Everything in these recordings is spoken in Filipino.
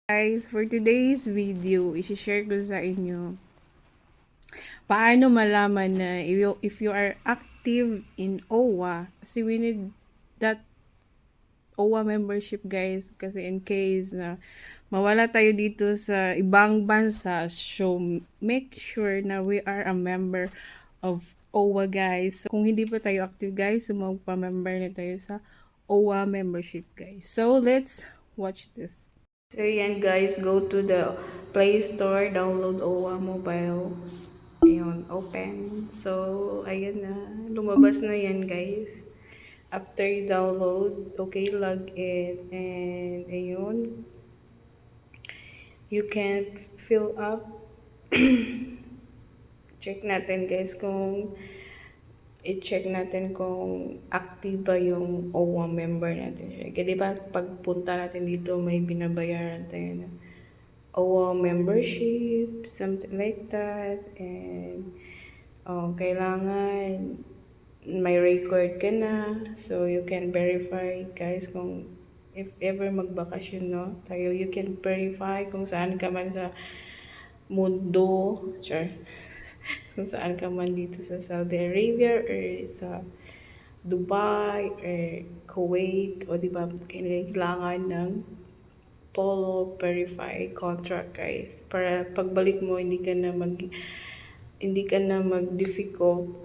Guys, for today's video, i-share ko sa inyo paano malaman na if you are active in OWA, kasi we need that OWA membership guys, kasi in case na mawala tayo dito sa ibang bansa, so make sure na we are a member of OWA guys. So, kung hindi pa tayo active guys, so magpa-member na tayo sa OWA membership guys. So let's watch this. So yan guys, go to the Play Store, download OWA Mobile. Ayun, open. So, ayun na. Lumabas na yan guys. After you download, okay, log in. And ayun, you can fill up. Check natin guys kung i-check natin kung active ba yung OWA member natin. Kaya diba, pagpunta natin dito, may binabayaran tayo na OWA membership, something like that. And kailangan may record ka na. So, you can verify guys kung if ever magbakasyon, no? Tayo, you can verify kung saan ka man sa mundo. Sure. Kung saan ka man dito sa Saudi Arabia or sa Dubai or Kuwait. O diba, kailangan ng Polo Verify contract guys, para pagbalik mo hindi ka na mag difficult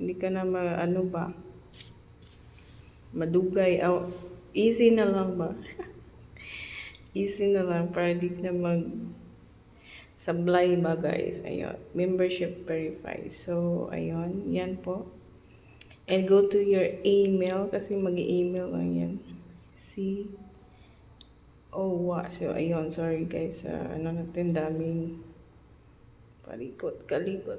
hindi ka na madugay, easy na lang ba. Easy na lang para di ka na sablay ba guys. Ayun, membership verify. So ayun, yan po. And go to your email kasi mag-email lang yan. See. Oh, wow. So, ayun. Sorry, guys. Natin daming kalikot.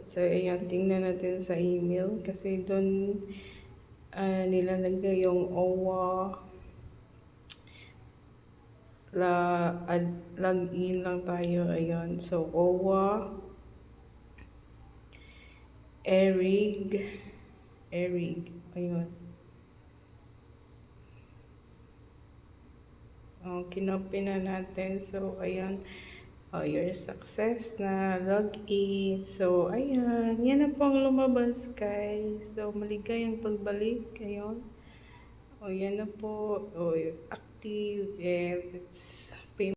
So, ayan. Tingnan natin sa email. Kasi doon nilalagay yung OWA. Login lang tayo. Ayun. So, OWA. Erig. Ayun. Kinopy na natin. So, ayan. Your success na login. So, ayan. Yan na po ang lumabas, guys. So, maligayang pagbalik. Ayun. Yan na po. Active. And it's